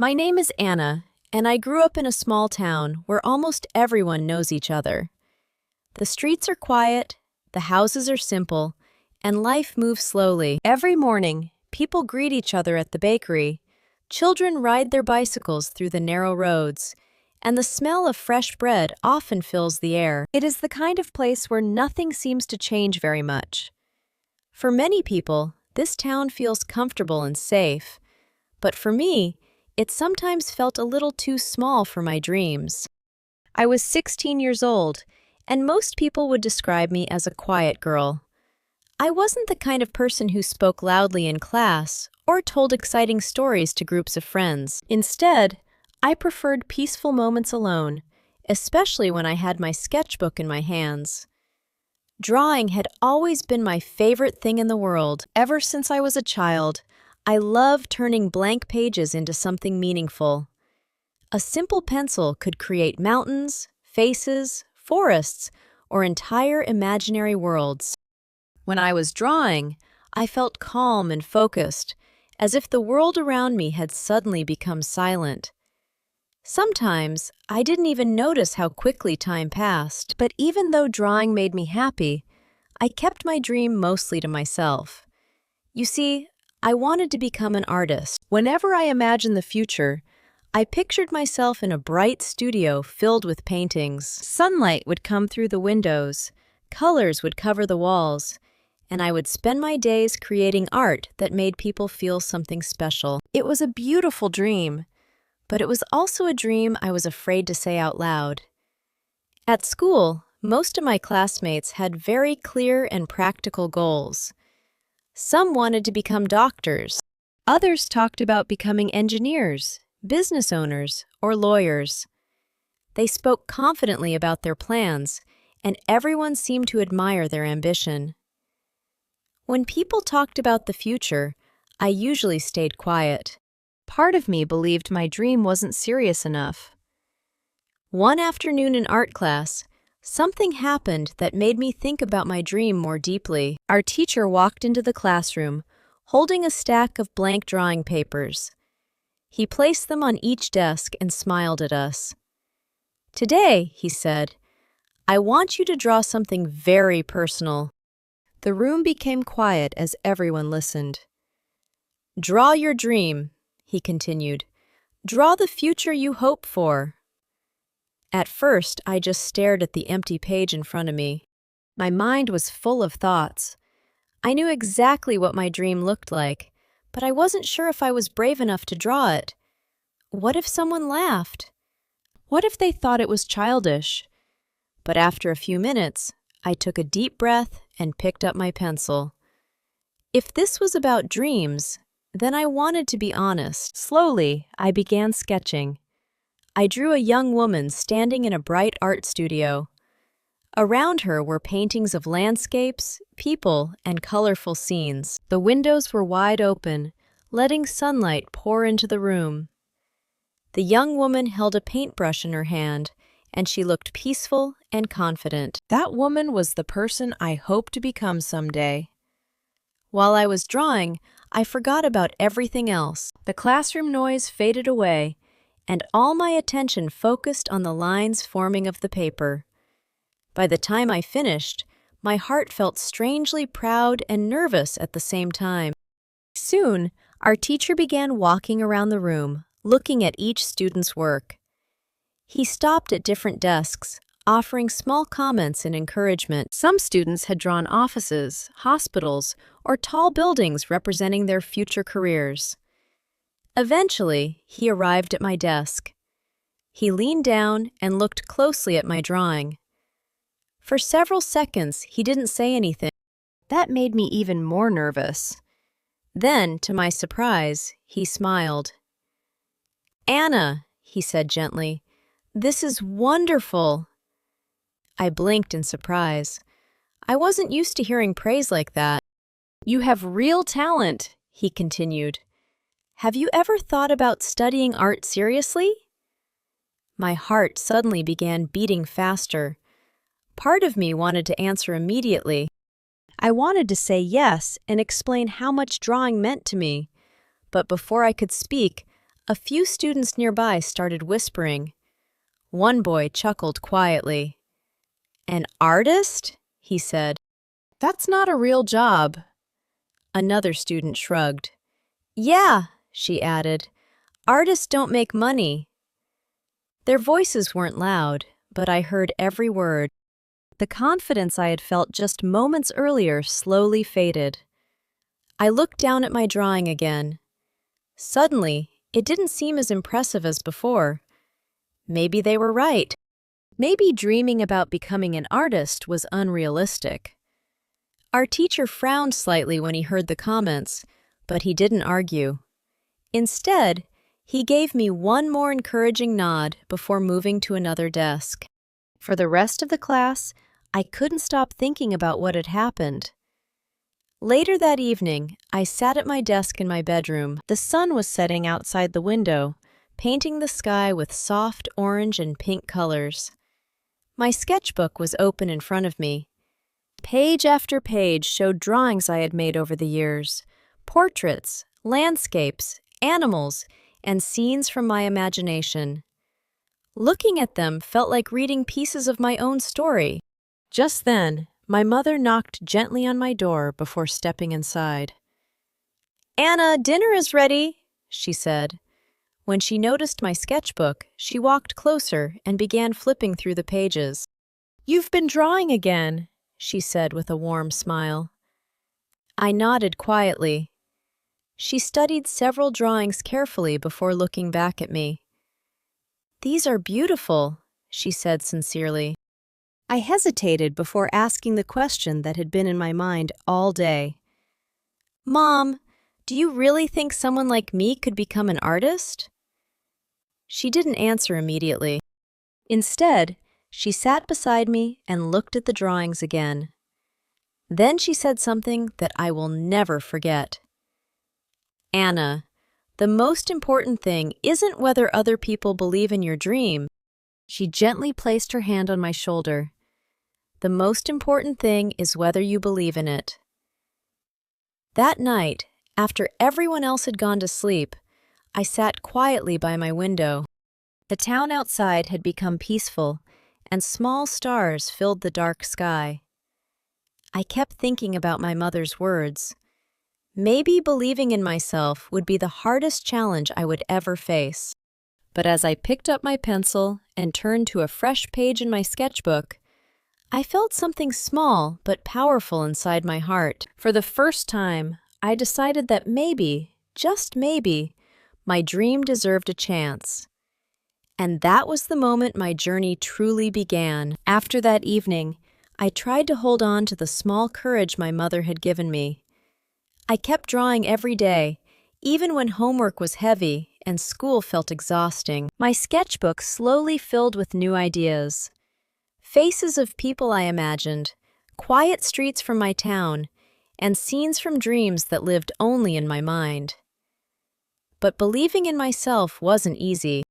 My name is Anna, and I grew up in a small town where almost everyone knows each other. The streets are quiet, the houses are simple, and life moves slowly. Every morning, people greet each other at the bakery, children ride their bicycles through the narrow roads, and the smell of fresh bread often fills the air. It is the kind of place where nothing seems to change very much. For many people, this town feels comfortable and safe, but for me, it sometimes felt a little too small for my dreams. I was 16 years old, and most people would describe me as a quiet girl. I wasn't the kind of person who spoke loudly in class or told exciting stories to groups of friends. Instead, I preferred peaceful moments alone, especially when I had my sketchbook in my hands. Drawing had always been my favorite thing in the world. Ever since I was a child, I love turning blank pages into something meaningful. A simple pencil could create mountains, faces, forests, or entire imaginary worlds. When I was drawing, I felt calm and focused, as if the world around me had suddenly become silent. Sometimes, I didn't even notice how quickly time passed, but even though drawing made me happy, I kept my dream mostly to myself. You see, I wanted to become an artist. Whenever I imagined the future, I pictured myself in a bright studio filled with paintings. Sunlight would come through the windows, colors would cover the walls, and I would spend my days creating art that made people feel something special. It was a beautiful dream, but it was also a dream I was afraid to say out loud. At school, most of my classmates had very clear and practical goals. Some wanted to become doctors. Others talked about becoming engineers, business owners, or lawyers. They spoke confidently about their plans, and everyone seemed to admire their ambition. When people talked about the future, I usually stayed quiet. Part of me believed my dream wasn't serious enough. One afternoon in art class, something happened that made me think about my dream more deeply. Our teacher walked into the classroom, holding a stack of blank drawing papers. He placed them on each desk and smiled at us. "Today," he said, "I want you to draw something very personal." The room became quiet as everyone listened. "Draw your dream," he continued. "Draw the future you hope for." At first, I just stared at the empty page in front of me. My mind was full of thoughts. I knew exactly what my dream looked like, but I wasn't sure if I was brave enough to draw it. What if someone laughed? What if they thought it was childish? But after a few minutes, I took a deep breath and picked up my pencil. If this was about dreams, then I wanted to be honest. Slowly, I began sketching. I drew a young woman standing in a bright art studio. Around her were paintings of landscapes, people, and colorful scenes. The windows were wide open, letting sunlight pour into the room. The young woman held a paintbrush in her hand, and she looked peaceful and confident. That woman was the person I hoped to become someday. While I was drawing, I forgot about everything else. The classroom noise faded away, and all my attention focused on the lines forming of the paper. By the time I finished, my heart felt strangely proud and nervous at the same time. Soon, our teacher began walking around the room, looking at each student's work. He stopped at different desks, offering small comments and encouragement. Some students had drawn offices, hospitals, or tall buildings representing their future careers. Eventually, he arrived at my desk. He leaned down and looked closely at my drawing. For several seconds, he didn't say anything. That made me even more nervous. Then, to my surprise, he smiled. "Anna," he said gently, "this is wonderful." I blinked in surprise. I wasn't used to hearing praise like that. "You have real talent," he continued. "Have you ever thought about studying art seriously?" My heart suddenly began beating faster. Part of me wanted to answer immediately. I wanted to say yes and explain how much drawing meant to me. But before I could speak, A few students nearby started whispering. One boy chuckled quietly. "An artist?" he said. "That's not a real job." Another student shrugged. "Yeah," she added, "artists don't make money." Their voices weren't loud, but I heard every word. The confidence I had felt just moments earlier slowly faded. I looked down at my drawing again. Suddenly, it didn't seem as impressive as before. Maybe they were right. Maybe dreaming about becoming an artist was unrealistic. Our teacher frowned slightly when he heard the comments, but he didn't argue. Instead, he gave me one more encouraging nod before moving to another desk. For the rest of the class, I couldn't stop thinking about what had happened. Later that evening, I sat at my desk in my bedroom. The sun was setting outside the window, painting the sky with soft orange and pink colors. My sketchbook was open in front of me. Page after page showed drawings I had made over the years, portraits, landscapes, animals, and scenes from my imagination. Looking at them felt like reading pieces of my own story. Just then, my mother knocked gently on my door before stepping inside. "Anna, dinner is ready," she said. When she noticed my sketchbook, she walked closer and began flipping through the pages. "You've been drawing again," she said with a warm smile. I nodded quietly. She studied several drawings carefully before looking back at me. "These are beautiful," she said sincerely. I hesitated before asking the question that had been in my mind all day. "Mom, do you really think someone like me could become an artist?" She didn't answer immediately. Instead, she sat beside me and looked at the drawings again. Then she said something that I will never forget. "Anna, the most important thing isn't whether other people believe in your dream." She gently placed her hand on my shoulder. "The most important thing is whether you believe in it." That night, after everyone else had gone to sleep, I sat quietly by my window. The town outside had become peaceful, and small stars filled the dark sky. I kept thinking about my mother's words. Maybe believing in myself would be the hardest challenge I would ever face. But as I picked up my pencil and turned to a fresh page in my sketchbook, I felt something small but powerful inside my heart. For the first time, I decided that maybe, just maybe, my dream deserved a chance. And that was the moment my journey truly began. After that evening, I tried to hold on to the small courage my mother had given me. I kept drawing every day, even when homework was heavy and school felt exhausting. My sketchbook slowly filled with new ideas. Faces of people I imagined, quiet streets from my town, and scenes from dreams that lived only in my mind. But believing in myself wasn't easy.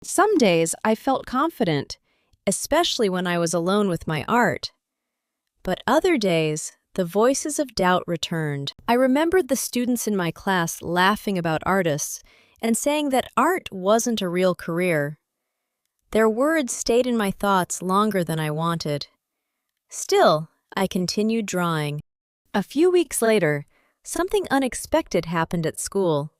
Some days I felt confident, especially when I was alone with my art. But other days, the voices of doubt returned. I remembered the students in my class laughing about artists and saying that art wasn't a real career. Their words stayed in my thoughts longer than I wanted. Still, I continued drawing. A few weeks later, something unexpected happened at school.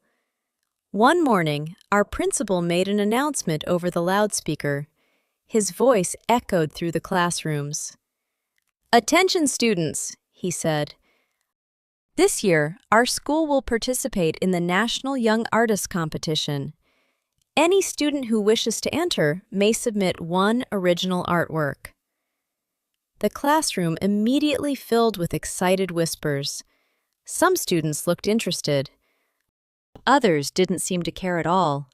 One morning, our principal made an announcement over the loudspeaker. His voice echoed through the classrooms. "Attention students," he said. "This year, our school will participate in the National Young Artist Competition. Any student who wishes to enter may submit one original artwork." The classroom immediately filled with excited whispers. Some students looked interested. Others didn't seem to care at all.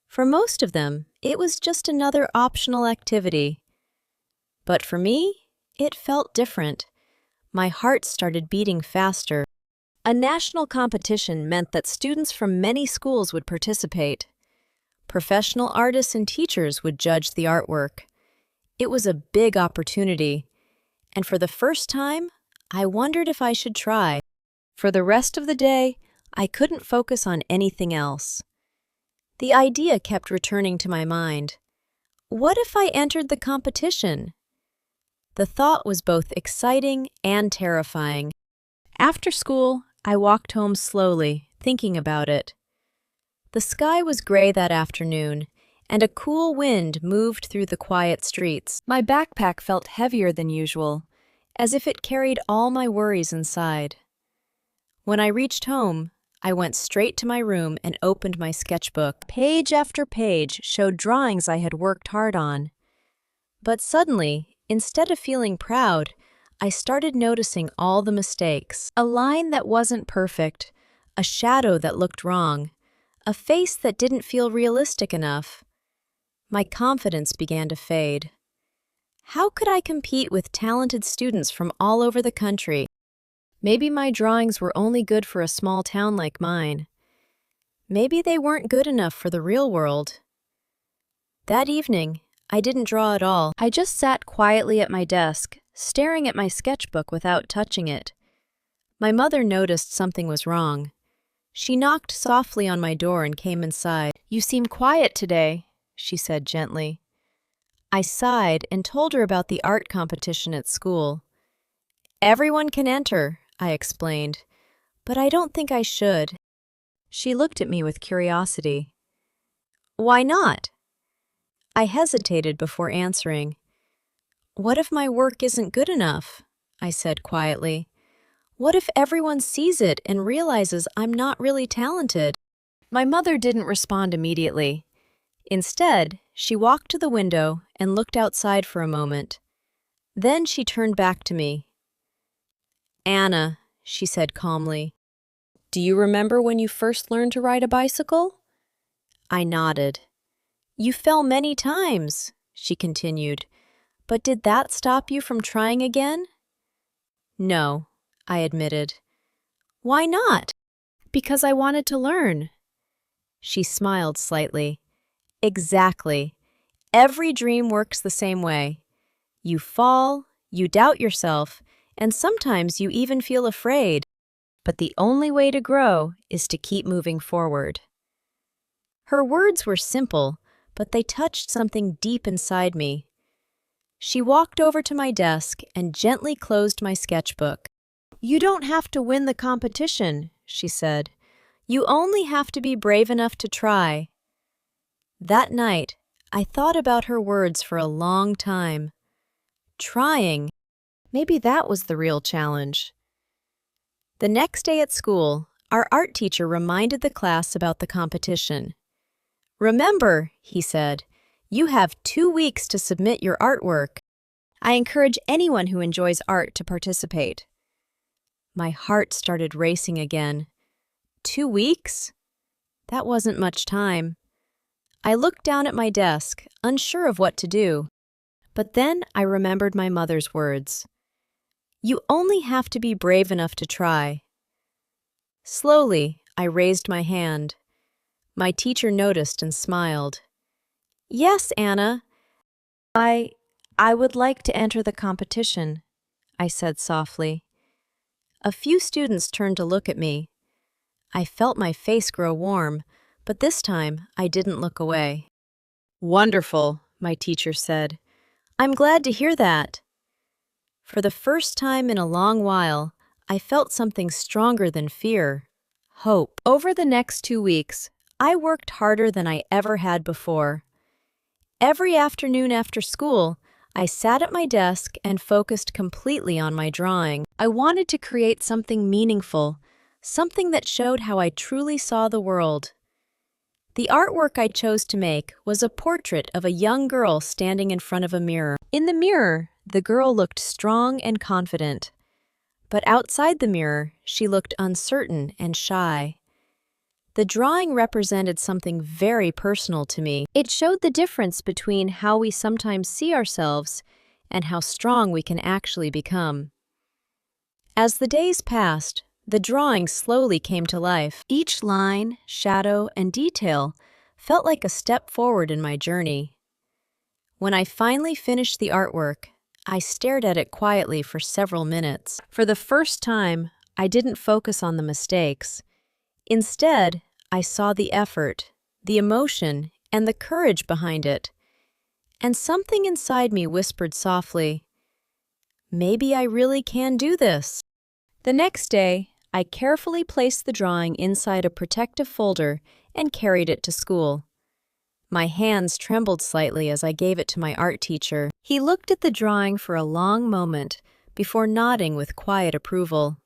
For most of them, it was just another optional activity. But for me, it felt different. My heart started beating faster. A national competition meant that students from many schools would participate. Professional artists and teachers would judge the artwork. It was a big opportunity, and for the first time, I wondered if I should try. For the rest of the day, I couldn't focus on anything else. The idea kept returning to my mind. What if I entered the competition? The thought was both exciting and terrifying. After school, I walked home slowly, thinking about it. The sky was gray that afternoon, and a cool wind moved through the quiet streets. My backpack felt heavier than usual, as if it carried all my worries inside. When I reached home, I went straight to my room and opened my sketchbook. Page after page showed drawings I had worked hard on. But suddenly, instead of feeling proud, I started noticing all the mistakes. A line that wasn't perfect, a shadow that looked wrong, a face that didn't feel realistic enough. My confidence began to fade. How could I compete with talented students from all over the country? Maybe my drawings were only good for a small town like mine. Maybe they weren't good enough for the real world. That evening, I didn't draw at all. I just sat quietly at my desk, staring at my sketchbook without touching it. My mother noticed something was wrong. She knocked softly on my door and came inside. "You seem quiet today," she said gently. I sighed and told her about the art competition at school. "Everyone can enter," I explained, "but I don't think I should." She looked at me with curiosity. "Why not?" I hesitated before answering. "What if my work isn't good enough?" I said quietly. "What if everyone sees it and realizes I'm not really talented?" My mother didn't respond immediately. Instead, she walked to the window and looked outside for a moment. Then she turned back to me. "Anna," she said calmly, "do you remember when you first learned to ride a bicycle?" I nodded. "You fell many times," she continued, "but did that stop you from trying again?" "No," I admitted. "Why not?" "Because I wanted to learn." She smiled slightly. "Exactly. Every dream works the same way. You fall, you doubt yourself, and sometimes you even feel afraid. But the only way to grow is to keep moving forward." Her words were simple, but they touched something deep inside me. She walked over to my desk and gently closed my sketchbook. "You don't have to win the competition," she said. "You only have to be brave enough to try." That night, I thought about her words for a long time. Trying. Maybe that was the real challenge. The next day at school, our art teacher reminded the class about the competition. "Remember," he said, "you have 2 weeks to submit your artwork. I encourage anyone who enjoys art to participate." My heart started racing again. 2 weeks? That wasn't much time. I looked down at my desk, unsure of what to do. But then I remembered my mother's words. "You only have to be brave enough to try." Slowly, I raised my hand. My teacher noticed and smiled. "Yes, Anna. I would like to enter the competition," I said softly. A few students turned to look at me. I felt my face grow warm, but this time I didn't look away. "Wonderful," my teacher said. "I'm glad to hear that." For the first time in a long while, I felt something stronger than fear: hope. Over the next 2 weeks, I worked harder than I ever had before. Every afternoon after school, I sat at my desk and focused completely on my drawing. I wanted to create something meaningful, something that showed how I truly saw the world. The artwork I chose to make was a portrait of a young girl standing in front of a mirror. In the mirror, the girl looked strong and confident. But outside the mirror, she looked uncertain and shy. The drawing represented something very personal to me. It showed the difference between how we sometimes see ourselves and how strong we can actually become. As the days passed, the drawing slowly came to life. Each line, shadow, and detail felt like a step forward in my journey. When I finally finished the artwork, I stared at it quietly for several minutes. For the first time, I didn't focus on the mistakes. Instead, I saw the effort, the emotion, and the courage behind it. And something inside me whispered softly, maybe I really can do this. The next day, I carefully placed the drawing inside a protective folder and carried it to school. My hands trembled slightly as I gave it to my art teacher. He looked at the drawing for a long moment before nodding with quiet approval.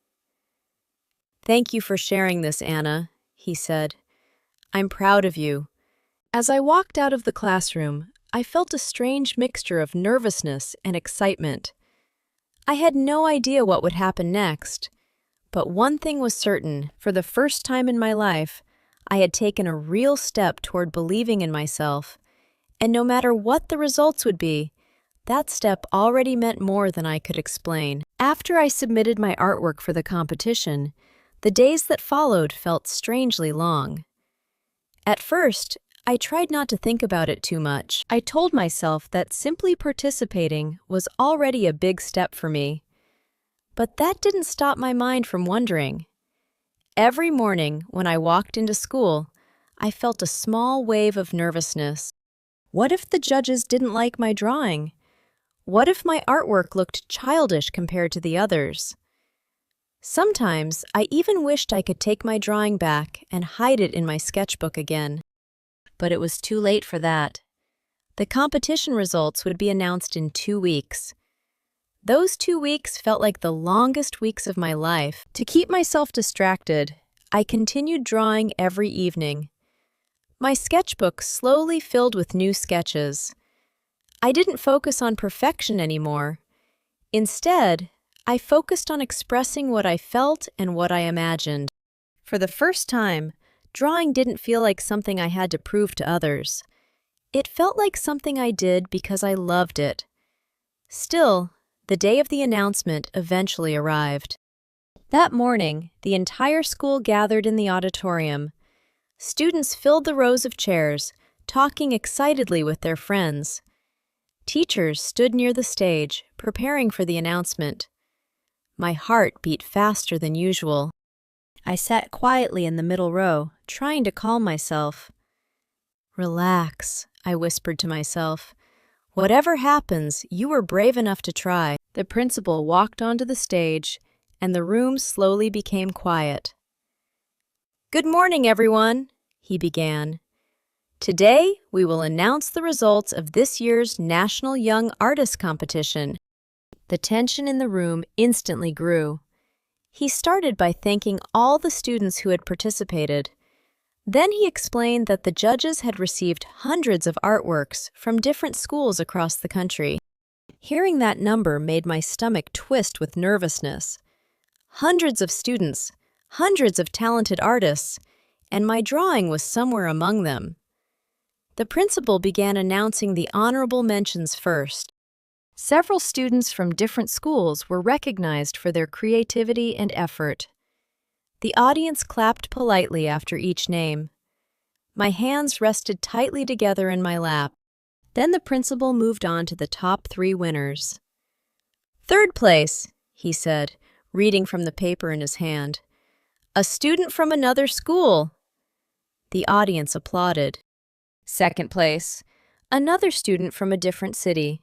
"Thank you for sharing this, Anna," he said. "I'm proud of you." As I walked out of the classroom, I felt a strange mixture of nervousness and excitement. I had no idea what would happen next, but one thing was certain: for the first time in my life, I had taken a real step toward believing in myself, and no matter what the results would be, that step already meant more than I could explain. After I submitted my artwork for the competition, the days that followed felt strangely long. At first, I tried not to think about it too much. I told myself that simply participating was already a big step for me. But that didn't stop my mind from wondering. Every morning when I walked into school, I felt a small wave of nervousness. What if the judges didn't like my drawing? What if my artwork looked childish compared to the others? Sometimes I even wished I could take my drawing back and hide it in my sketchbook again. But it was too late for that. The competition results would be announced in 2 weeks. Those 2 weeks felt like the longest weeks of my life. To keep myself distracted, I continued drawing every evening. My sketchbook slowly filled with new sketches. I didn't focus on perfection anymore. Instead, I focused on expressing what I felt and what I imagined. For the first time, drawing didn't feel like something I had to prove to others. It felt like something I did because I loved it. Still, the day of the announcement eventually arrived. That morning, the entire school gathered in the auditorium. Students filled the rows of chairs, talking excitedly with their friends. Teachers stood near the stage, preparing for the announcement. My heart beat faster than usual. I sat quietly in the middle row, trying to calm myself. "Relax," I whispered to myself. "Whatever happens, you were brave enough to try." The principal walked onto the stage, and the room slowly became quiet. "Good morning, everyone," he began. "Today, we will announce the results of this year's National Young Artist Competition." The tension in the room instantly grew. He started by thanking all the students who had participated. Then he explained that the judges had received hundreds of artworks from different schools across the country. Hearing that number made my stomach twist with nervousness. Hundreds of students, hundreds of talented artists, and my drawing was somewhere among them. The principal began announcing the honorable mentions first. Several students from different schools were recognized for their creativity and effort. The audience clapped politely after each name. My hands rested tightly together in my lap. Then the principal moved on to the top 3 winners. "Third place," he said, reading from the paper in his hand. "A student from another school." The audience applauded. "Second place, another student from a different city."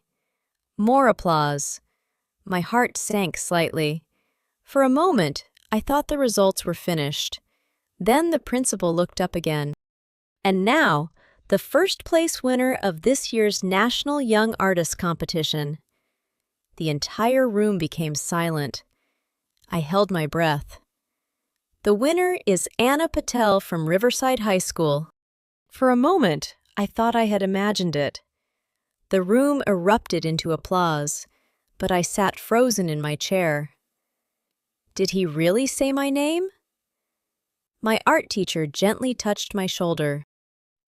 More applause. My heart sank slightly. For a moment, I thought the results were finished. Then the principal looked up again. "And now, the first place winner of this year's National Young Artist Competition." The entire room became silent. I held my breath. "The winner is Anna Patel from Riverside High School." For a moment, I thought I had imagined it. The room erupted into applause, but I sat frozen in my chair. Did he really say my name? My art teacher gently touched my shoulder.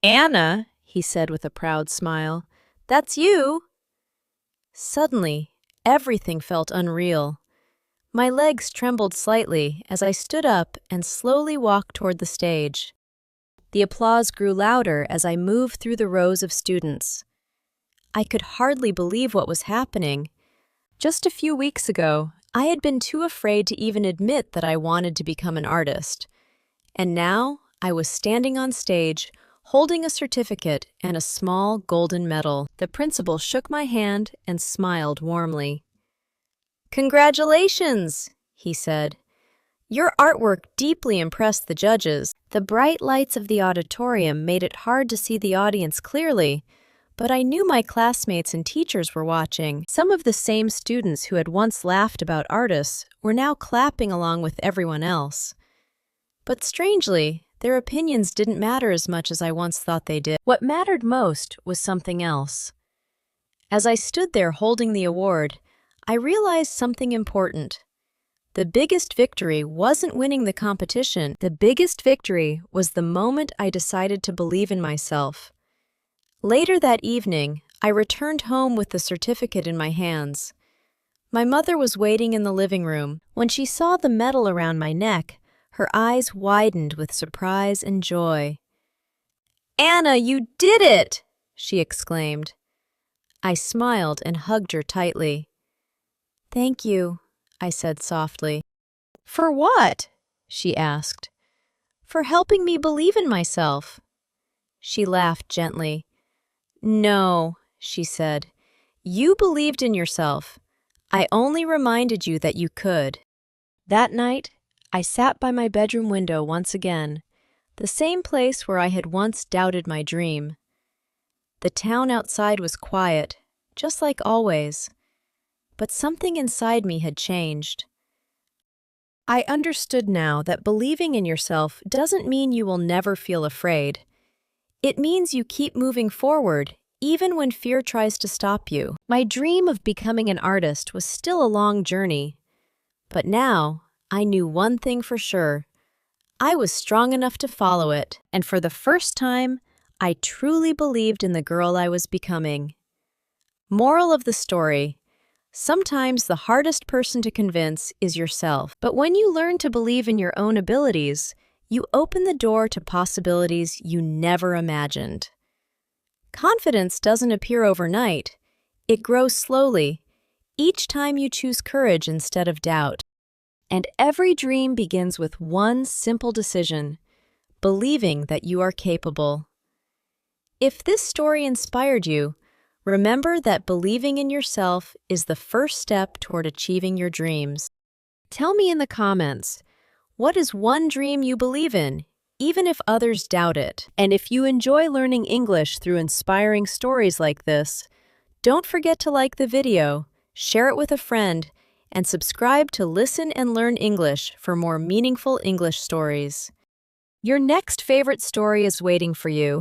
"Anna," he said with a proud smile, "that's you." Suddenly, everything felt unreal. My legs trembled slightly as I stood up and slowly walked toward the stage. The applause grew louder as I moved through the rows of students. I could hardly believe what was happening. Just a few weeks ago, I had been too afraid to even admit that I wanted to become an artist. And now, I was standing on stage, holding a certificate and a small golden medal. The principal shook my hand and smiled warmly. "Congratulations," he said. "Your artwork deeply impressed the judges." The bright lights of the auditorium made it hard to see the audience clearly, but I knew my classmates and teachers were watching. Some of the same students who had once laughed about artists were now clapping along with everyone else. But strangely, their opinions didn't matter as much as I once thought they did. What mattered most was something else. As I stood there holding the award, I realized something important. The biggest victory wasn't winning the competition. The biggest victory was the moment I decided to believe in myself. Later that evening, I returned home with the certificate in my hands. My mother was waiting in the living room. When she saw the medal around my neck, her eyes widened with surprise and joy. "Anna, you did it!" she exclaimed. I smiled and hugged her tightly. "Thank you," I said softly. "For what?" she asked. "For helping me believe in myself." She laughed gently. "No," she said. "You believed in yourself. I only reminded you that you could." That night, I sat by my bedroom window once again, the same place where I had once doubted my dream. The town outside was quiet, just like always, but something inside me had changed. I understood now that believing in yourself doesn't mean you will never feel afraid. It means you keep moving forward, even when fear tries to stop you. My dream of becoming an artist was still a long journey, but now I knew one thing for sure. I was strong enough to follow it, and for the first time, I truly believed in the girl I was becoming. Moral of the story: sometimes the hardest person to convince is yourself. But when you learn to believe in your own abilities, you open the door to possibilities you never imagined. Confidence doesn't appear overnight. It grows slowly, each time you choose courage instead of doubt. And every dream begins with one simple decision: believing that you are capable. If this story inspired you, remember that believing in yourself is the first step toward achieving your dreams. Tell me in the comments, what is one dream you believe in, even if others doubt it? And if you enjoy learning English through inspiring stories like this, don't forget to like the video, share it with a friend, and subscribe to Listen and Learn English for more meaningful English stories. Your next favorite story is waiting for you.